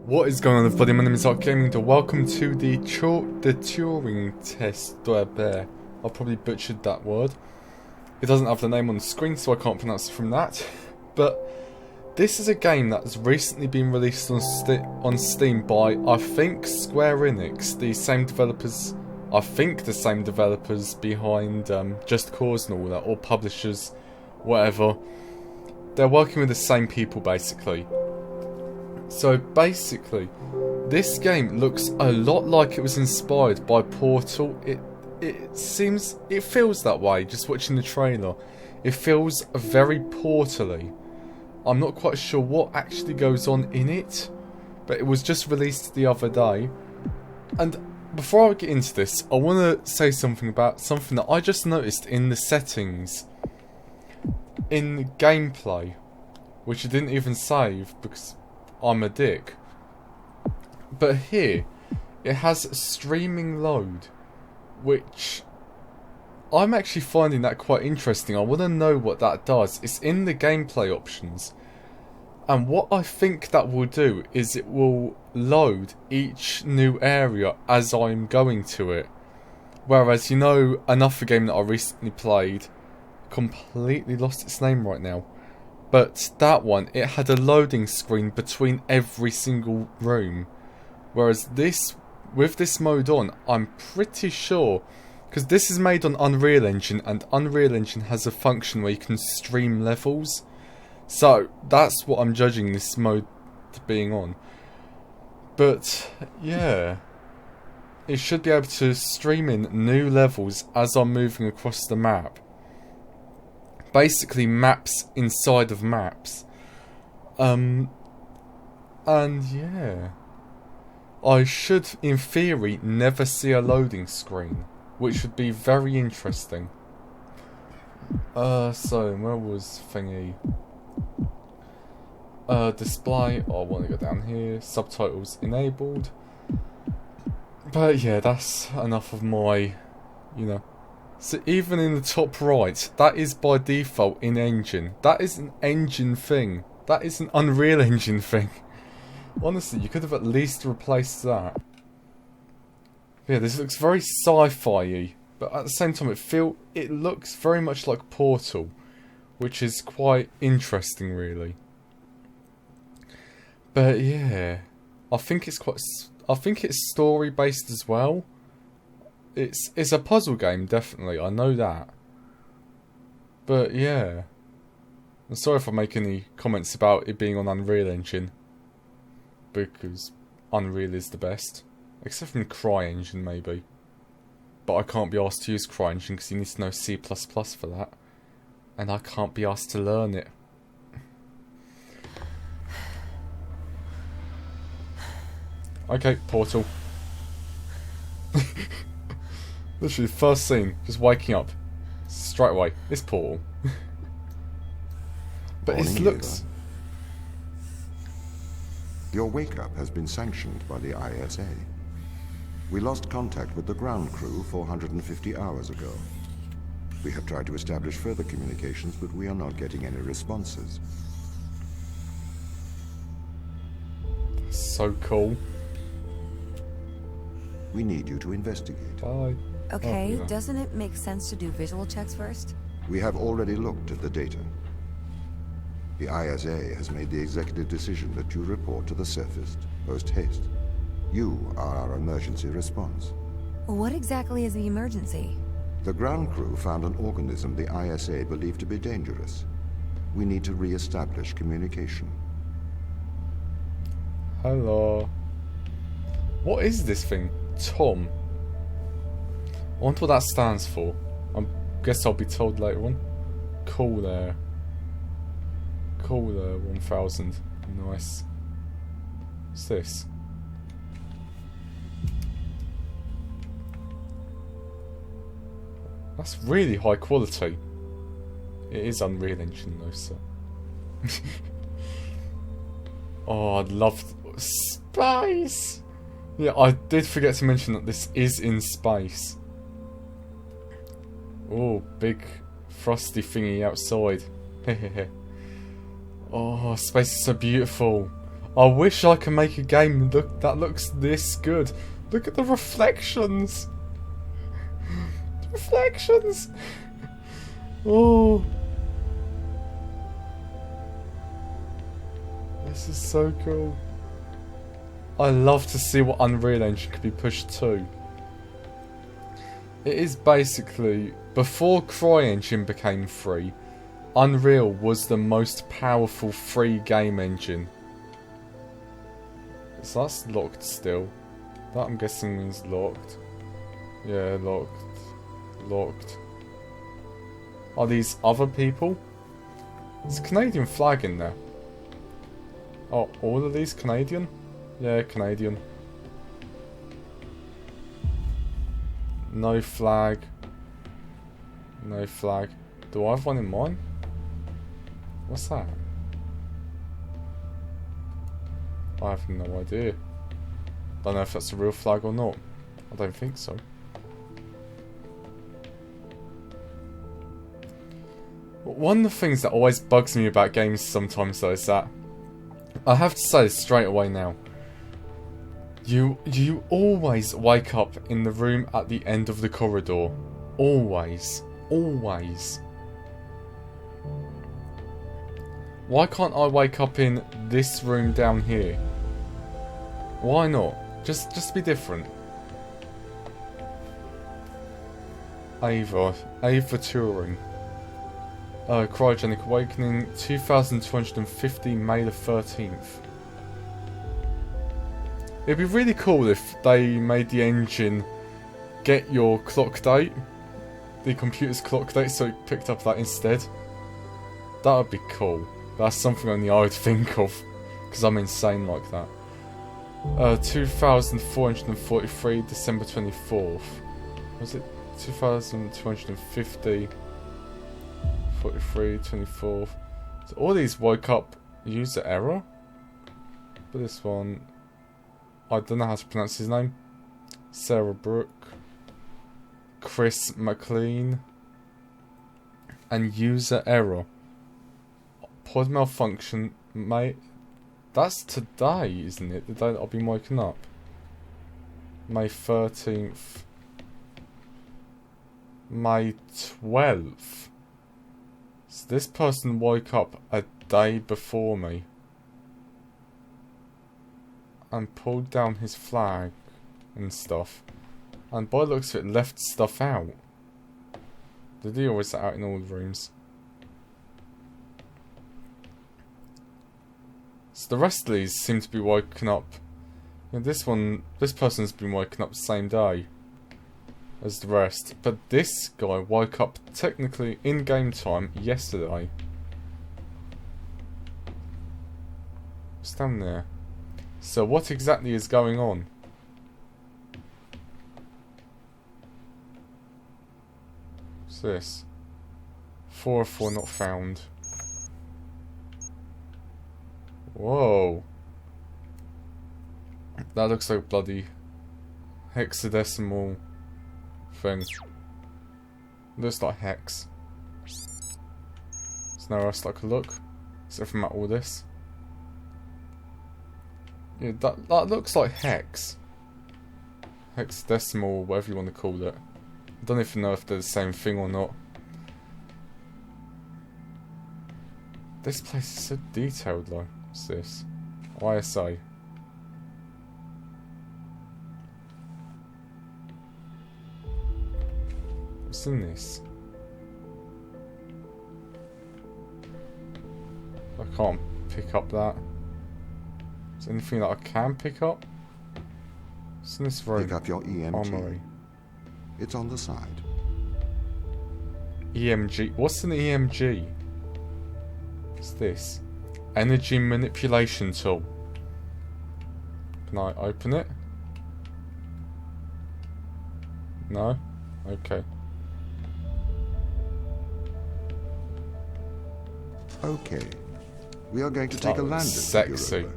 What is going on, everybody? My name is Gaming. Welcome to the Turing Test. I probably butchered that word. It doesn't have the name on the screen, so I can't pronounce it from that. But this is a game that has recently been released on Steam by, I think, Square Enix, the same developers behind Just Cause and all that, or publishers, whatever. They're working with the same people, basically. So basically, this game looks a lot like it was inspired by Portal. It feels that way, just watching the trailer. It feels very Portal-y. I'm not quite sure what actually goes on in it, but it was just released the other day. And before I get into this, I want to say something about something that I just noticed in the settings. In the gameplay, which I didn't even save because I'm a dick. But here, it has streaming load, which I'm actually finding that quite interesting. I want to know what that does. It's in the gameplay options. And what I think that will do is it will load each new area as I'm going to it. Whereas, you know, another game that I recently played, completely lost its name right now. But that one, it had a loading screen between every single room. Whereas this, with this mode on, I'm pretty sure, because this is made on Unreal Engine, and Unreal Engine has a function where you can stream levels. So, that's what I'm judging this mode to being on. But, yeah. It should be able to stream in new levels as I'm moving across the map. Basically maps inside of maps. And yeah, I should in theory never see a loading screen, which would be very interesting. So where was thingy? Display, I want to go down here, subtitles enabled. But yeah, that's enough of my, you know. So even in the top right, that is by default in engine. That is an engine thing. That is an Unreal Engine thing. Honestly, you could have at least replaced that. Yeah, this looks very sci-fi-y, but at the same time it looks very much like Portal, which is quite interesting, really. But yeah, I think it's story-based as well. It's a puzzle game, definitely, I know that. But yeah. I'm sorry if I make any comments about it being on Unreal Engine, because Unreal is the best. Except from CryEngine, maybe. But I can't be asked to use CryEngine because you need to know C++ for that. And I can't be asked to learn it. Okay, Portal. Literally, first scene, just waking up. Straight away, it's Portal. But it looks... Your wake-up has been sanctioned by the ISA. We lost contact with the ground crew 450 hours ago. We have tried to establish further communications, but we are not getting any responses. So cool. We need you to investigate. Bye. Okay, Oh, yeah. doesn't it make sense to do visual checks first? We have already looked at the data. The ISA has made the executive decision that you report to the surface post-haste. You are our emergency response. What exactly is the emergency? The ground crew found an organism the ISA believed to be dangerous. We need to re-establish communication. Hello. What is this thing? Tom. I wonder what that stands for. I guess I'll be told later on. Cool there. Cool there, 1000. Nice. What's this? That's really high quality. It is Unreal Engine though, so. Oh, I'd love space! Yeah, I did forget to mention that this is in space. Oh, big frosty thingy outside. Oh, space is so beautiful. I wish I could make a game that looks this good. Look at the reflections. The reflections. Oh. This is so cool. I love to see what Unreal Engine could be pushed to. It is basically, before CryEngine became free, Unreal was the most powerful free game engine. So that's locked still. That I'm guessing means locked. Yeah, locked. Locked. Are these other people? There's a Canadian flag in there. Oh, all of these Canadian? Yeah, Canadian. No flag. No flag. Do I have one in mine? What's that? I have no idea. Don't know if that's a real flag or not. I don't think so. One of the things that always bugs me about games sometimes though is that I have to say this straight away now. You always wake up in the room at the end of the corridor. Always. Always. Why can't I wake up in this room down here? Why not? Just be different. Ava Turing. Cryogenic Awakening, 2250, May the 13th. It'd be really cool if they made the engine get your clock date, the computer's clock date, so it picked up that instead. That would be cool. That's something only I would think of, because I'm insane like that. 2443, December 24th. Was it 2250? 43, 24th. So all these woke up user error. But this one, I don't know how to pronounce his name. Sarah Brooke, Chris McLean, and user error. Pod malfunction, mate. That's today, isn't it? The day that I've been woken up. May 13th. May 12th. So this person woke up a day before me and pulled down his flag and stuff, and by the looks of it left stuff out. Did he always out in all the rooms? So the rest of these seem to be woken up. And this person's been woken up the same day as the rest, but this guy woke up technically in game time yesterday. What's down there? So what exactly is going on? What's this? 404 not found. Whoa. That looks like bloody hexadecimal thing. Looks like hex. There's nowhere else I could look, except from all this. Yeah, that looks like hex. Hexadecimal, whatever you want to call it. I don't even know if they're the same thing or not. This place is so detailed though. What's this? ISA. What's in this? I can't pick up that. Is there anything that I can pick up? What's in this room? Pick up your EMG. Armory. It's on the side. EMG. What's an EMG? What's this? Energy manipulation tool. Can I open it? No? Okay. Okay. We are going to take That a was lander sexy. to Europa.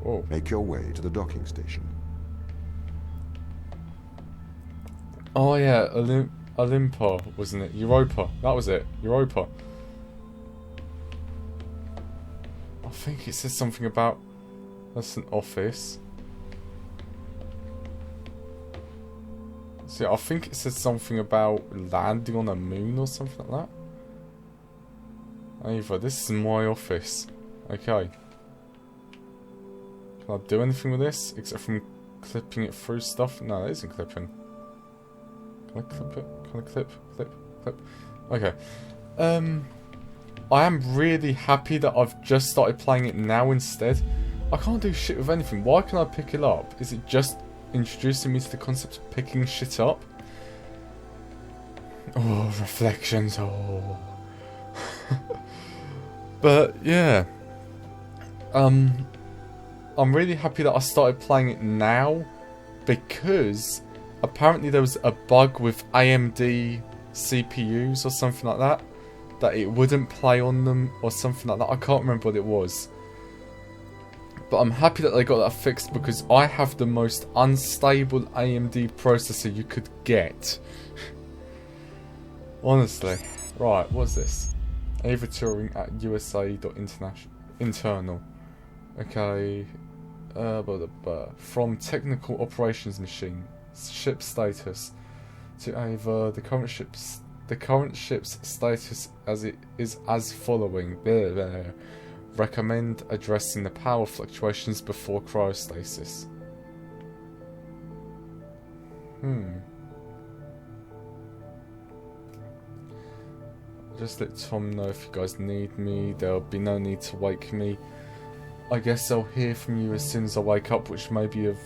Whoa. Make your way to the docking station. Oh yeah, Olympa, wasn't it? Europa. That was it. Europa. I think it says something about That's an office. See, I think it says something about landing on a moon or something like that. Ava, this is my office. Okay. Can I do anything with this? Except from clipping it through stuff? No, that isn't clipping. Can I clip it? Can I clip? Clip. Okay. I am really happy that I've just started playing it now instead. I can't do shit with anything. Why can I pick it up? Is it just introducing me to the concept of picking shit up? Oh, reflections. Oh. But yeah. I'm really happy that I started playing it now, because apparently there was a bug with AMD CPUs or something like that, that it wouldn't play on them or something like that. I can't remember what it was. But I'm happy that they got that fixed, because I have the most unstable AMD processor you could get. Honestly. Right, what's this? Ava Turing at USA.internal. Okay. From technical operations machine. Ship status. To Ava, the current ship's status as it is as following. Blah, blah. Recommend addressing the power fluctuations before cryostasis. Just let Tom know if you guys need me. There'll be no need to wake me. I guess I'll hear from you as soon as I wake up, which may be a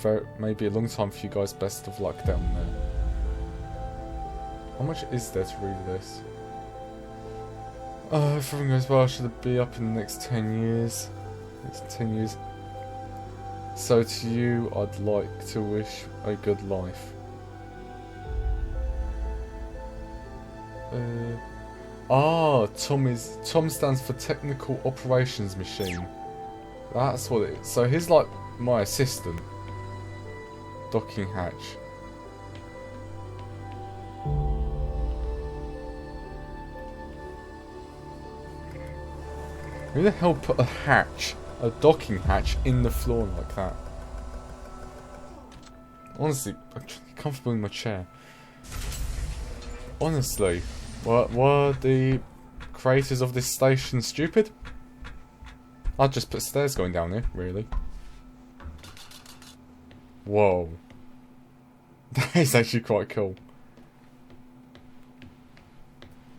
long time for you guys. Best of luck down there. How much is there to read this? If everything goes well, should it be up in the next 10 years? So to you, I'd like to wish a good life. Tom stands for Technical Operations Machine. That's what it is. So he's like my assistant. Docking hatch. Who the hell put a docking hatch in the floor like that? Honestly, I'm comfortable in my chair. Honestly, were the creators of this station stupid? I'd just put stairs going down here, really. Whoa. That is actually quite cool.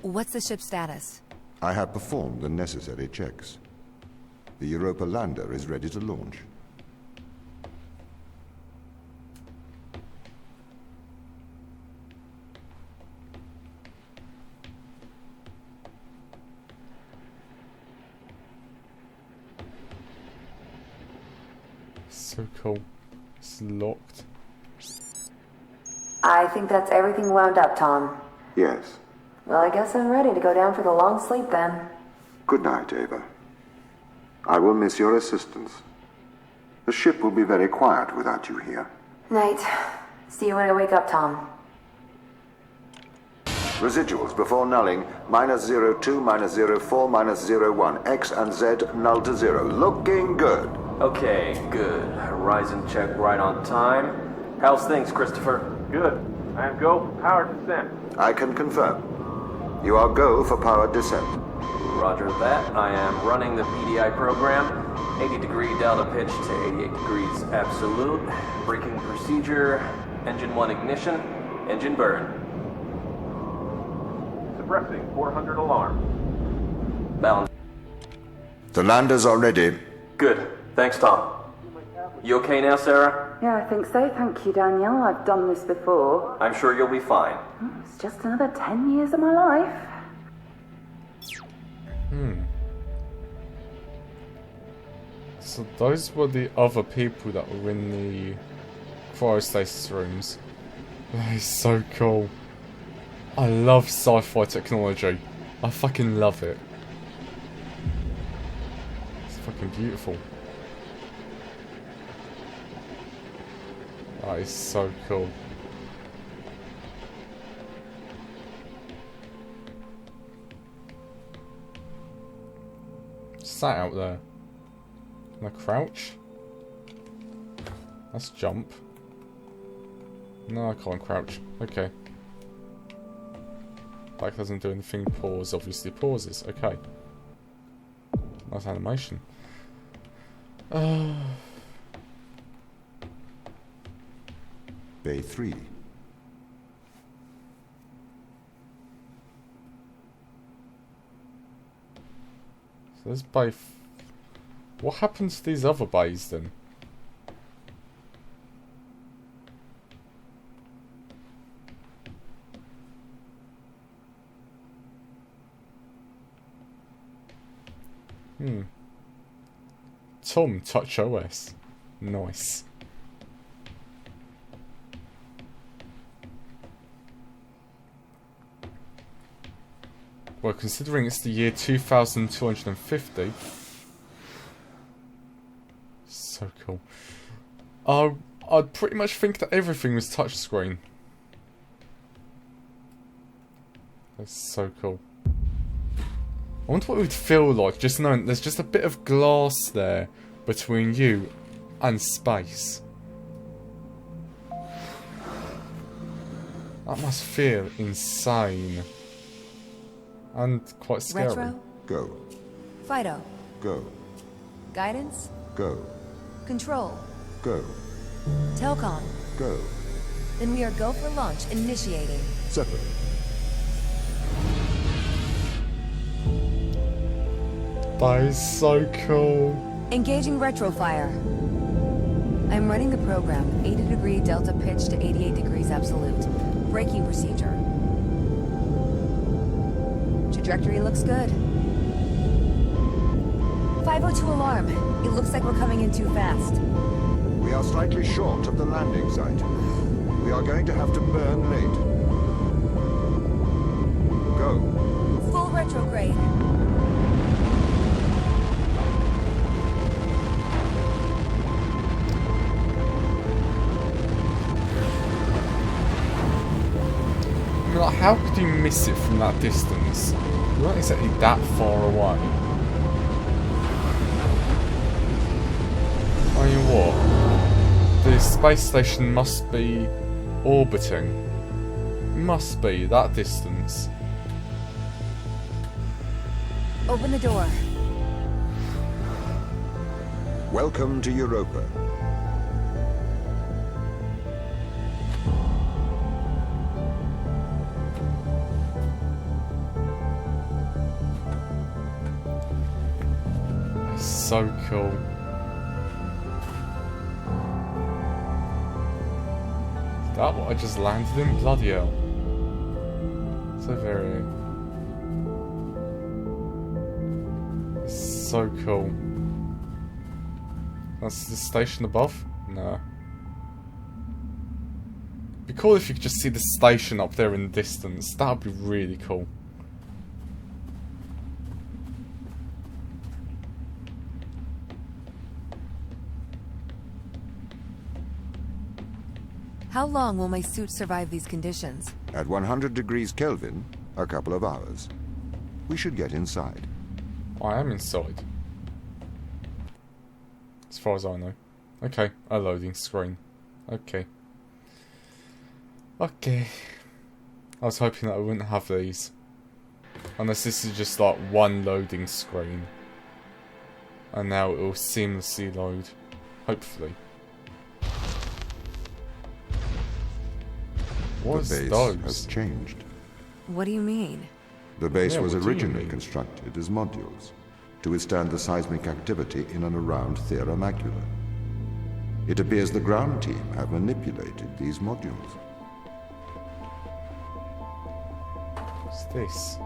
What's the ship's status? I have performed the necessary checks. The Europa lander is ready to launch. So cool. It's locked. I think that's everything wound up, Tom. Yes. Well, I guess I'm ready to go down for the long sleep then. Good night, Ava. I will miss your assistance. The ship will be very quiet without you here. Night. See you when I wake up, Tom. Residuals before nulling, -02, -04, -01. X and Z null to 0. Looking good. Okay, good. Horizon check right on time. How's things, Christopher? Good. I am go for power descent. I can confirm. You are go for power descent. Roger that. I am running the PDI program. 80-degree delta pitch to 88 degrees absolute. Braking procedure. Engine 1 ignition. Engine burn. Suppressing 400 alarm. Balance. The landers are ready. Good. Thanks, Tom. You okay now, Sarah? Yeah, I think so. Thank you, Danielle. I've done this before. I'm sure you'll be fine. It's just another 10 years of my life. So those were the other people that were in the cryostasis rooms. That is so cool. I love sci-fi technology. I fucking love it. It's fucking beautiful. That is so cool. Sat out there. Can I crouch? Let's jump. No, I can't crouch. Okay. Back doesn't do anything. Pause obviously pauses. Okay. Nice animation. Bay 3. So there's bay. What happens to these other bays then? Tom, touch OS. Nice. Well, considering it's the year 2250. So cool. I'd pretty much think that everything was touchscreen. That's so cool. I wonder what it would feel like just knowing there's just a bit of glass there between you and space. That must feel insane. And quite scary. Retro? Go. Fido? Go. Guidance? Go. Control? Go. Telcom? Go. Then we are go for launch initiating. Separate. That is so cool. Engaging retrofire. I'm running the program 80-degree delta pitch to 88 degrees absolute. Braking procedure. Trajectory looks good. 502 alarm. It looks like we're coming in too fast. We are slightly short of the landing site. We are going to have to burn late. Go. Full retrograde. I mean, like, how could you miss it from that distance? You're not exactly that far away. I mean, what? The space station must be orbiting. Must be that distance. Open the door. Welcome to Europa. So cool. Is that what I just landed in? Bloody hell. So very... So cool. That's the station above? No. It'd be cool if you could just see the station up there in the distance. That would be really cool. How long will my suit survive these conditions? At 100 degrees Kelvin, a couple of hours. We should get inside. I am inside. As far as I know. Okay, a loading screen. Okay. Okay. I was hoping that I wouldn't have these. Unless this is just like one loading screen. And now it will seamlessly load. Hopefully. What The is base those? has changed. What do you mean? The base Yeah, was what do you originally mean? constructed as modules to withstand the seismic activity in and around Thera Macula. It appears the ground team have manipulated these modules. What's this?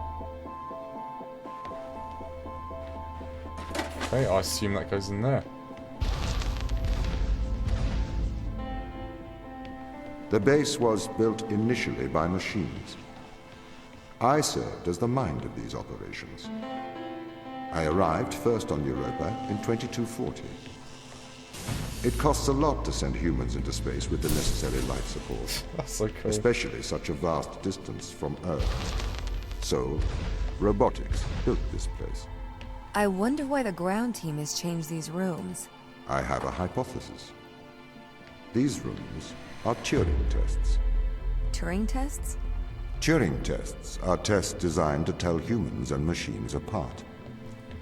Okay, I assume that goes in there. The base was built initially by machines. I served as the mind of these operations. I arrived first on Europa in 2240. It costs a lot to send humans into space with the necessary life support, That's so cool. especially such a vast distance from Earth. So, robotics built this place. I wonder why the ground team has changed these rooms. I have a hypothesis. These rooms are Turing tests. Turing tests? Turing tests are tests designed to tell humans and machines apart.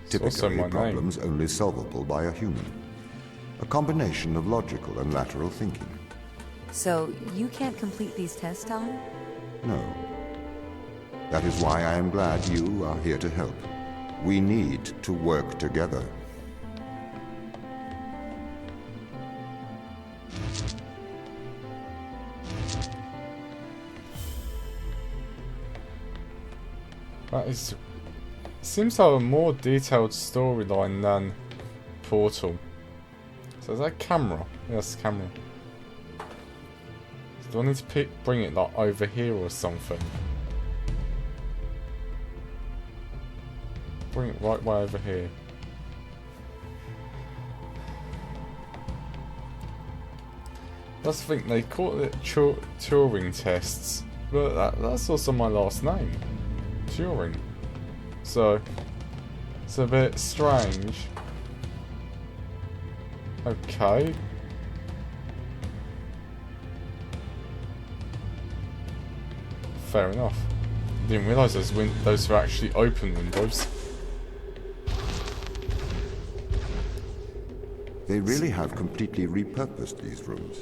It's also Typically, my name. problems only solvable by a human. A combination of logical and lateral thinking. So, you can't complete these tests, Tom? No. That is why I am glad you are here to help. We need to work together. That is... seems to have a more detailed storyline than Portal. So is that camera? Yes, camera. So do I need to bring it like over here or something? Bring it right way over here. That's the thing, they call it Turing tests, but that's also my last name, Turing. So it's a bit strange. Okay. Fair enough. Didn't realise those were actually open windows. They really have completely repurposed these rooms.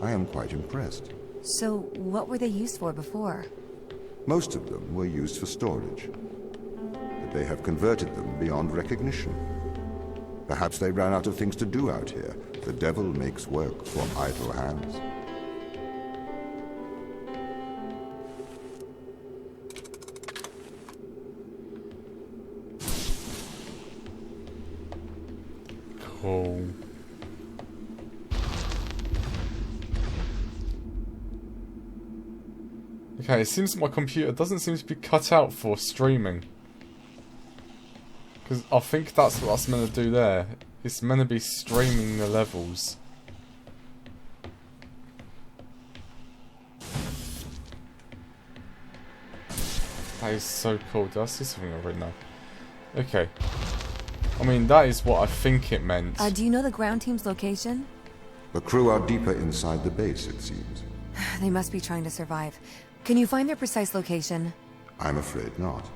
I am quite impressed. So, what were they used for before? Most of them were used for storage. But they have converted them beyond recognition. Perhaps they ran out of things to do out here. The devil makes work for idle hands. Cool. Okay, it seems my computer doesn't seem to be cut out for streaming. Because I think that's what that's meant to do there. It's meant to be streaming the levels. That is so cool. Did I see something over it now? Okay. I mean, that is what I think it meant. Do you know the ground team's location? The crew are deeper inside the base, it seems. They must be trying to survive. Can you find their precise location? I'm afraid not.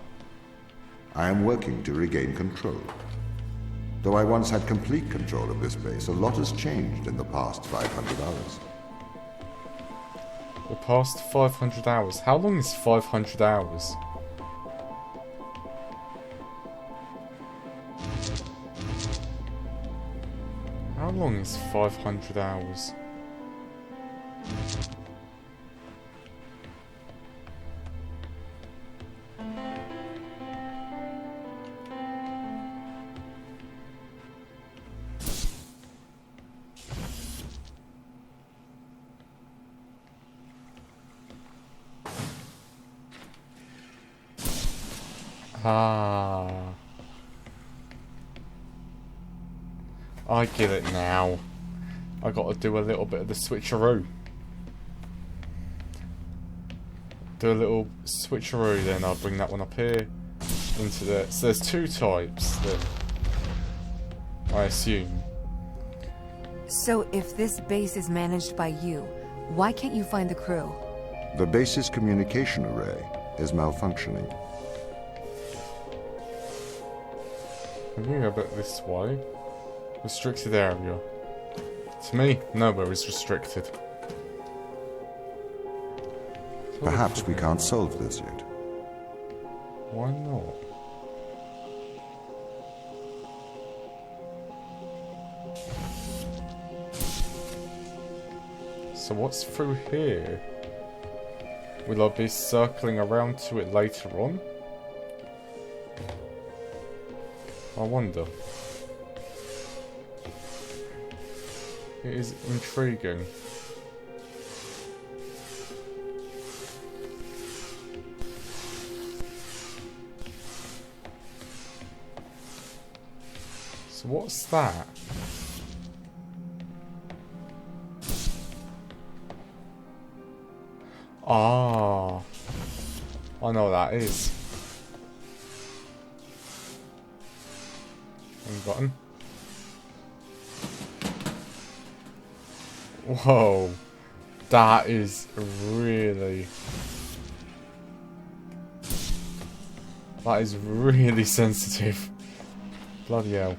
I am working to regain control. Though I once had complete control of this base, a lot has changed in the past 500 hours. The past 500 hours? How long is 500 hours? How long is 500 hours? Ah. I get it now. I got to do a little bit of the switcheroo. Do a little switcheroo, then I'll bring that one up here into the... So there's two types then, I assume. So if this base is managed by you, why can't you find the crew? The base's communication array is malfunctioning. I'm going to go back this way. Restricted area. To me, nowhere is restricted. Perhaps we can't solve this yet. Why not? So what's through here? Will I be circling around to it later on? I wonder. It is intriguing. So what's that? Ah, I know what that is. Button. Whoa. That is really... That is really sensitive. Bloody hell.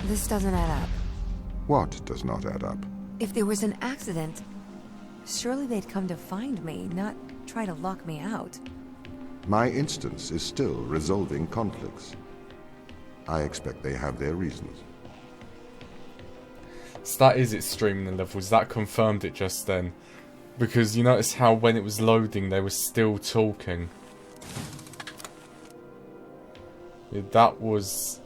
This doesn't add up. What does not add up? If there was an accident, surely they'd come to find me, not try to lock me out. My instance is still resolving conflicts. I expect they have their reasons. So that is it streaming the levels. That confirmed it just then. Because you notice how when it was loading they were still talking. Yeah, that was...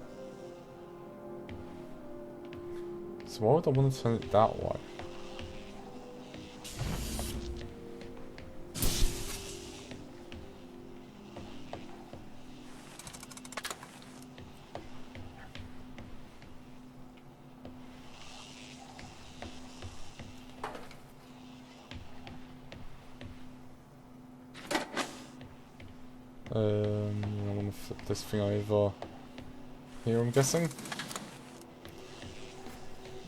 So why would I want to turn it that way? I want to flip this thing over here, I'm guessing.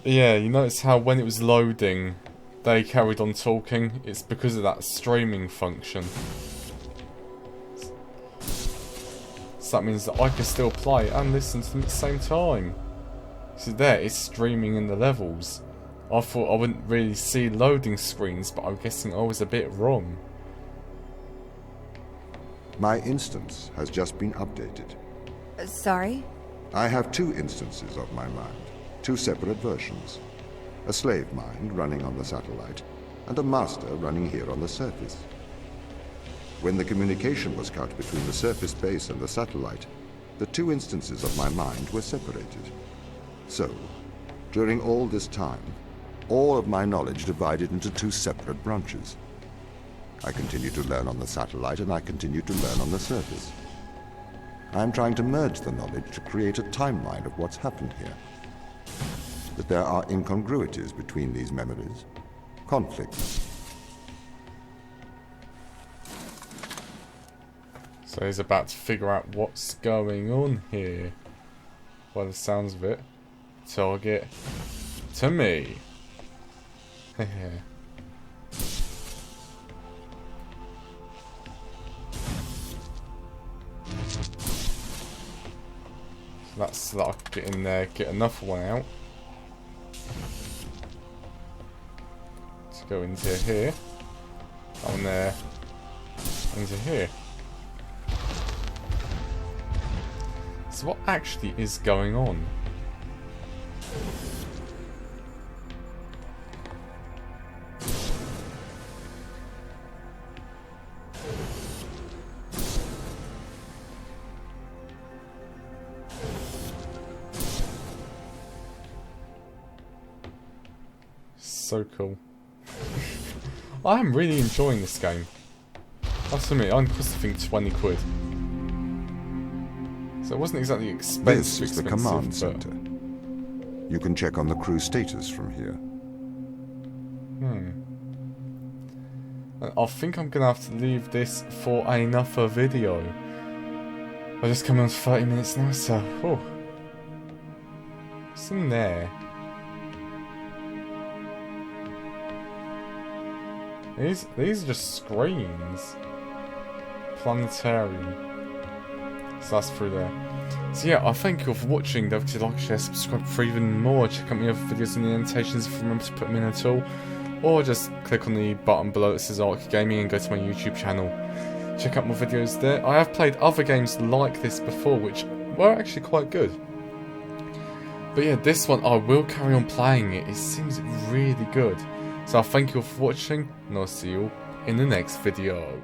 Yeah, you notice how when it was loading, they carried on talking. It's because of that streaming function. So that means that I can still play and listen to them at the same time. So there, it's streaming in the levels. I thought I wouldn't really see loading screens, but I'm guessing I was a bit wrong. My instance has just been updated. Sorry? I have two instances of my mind, two separate versions. A slave mind running on the satellite, and a master running here on the surface. When the communication was cut between the surface base and the satellite, the two instances of my mind were separated. So, during all this time, all of my knowledge divided into two separate branches. I continue to learn on the satellite, and I continue to learn on the surface. I'm trying to merge the knowledge to create a timeline of what's happened here. But there are incongruities between these memories, conflicts. So he's about to figure out what's going on here. By the sounds of it. Target to me. Hehe. That's so that I can get in there, get another one out. Let's go into here. That one there. Into here. So what actually is going on? So cool. I am really enjoying this game. That's for me, I cost I think 20 quid. So it wasn't exactly expensive. This is the command center. You can check on the crew status from here. I think I'm gonna have to leave this for another video. I just come on 30 minutes now, so oh. What's in there? These are just screens. Planetarium. So that's through there. So yeah, I thank you all for watching. Don't forget to like, share, subscribe for even more. Check out my other videos in the annotations if you remember to put them in at all. Or just click on the button below that says Arc Gaming and go to my YouTube channel. Check out more videos there. I have played other games like this before, which were actually quite good. But yeah, this one I will carry on playing it. It seems really good. So I thank you all for watching, and I'll see you all in the next video.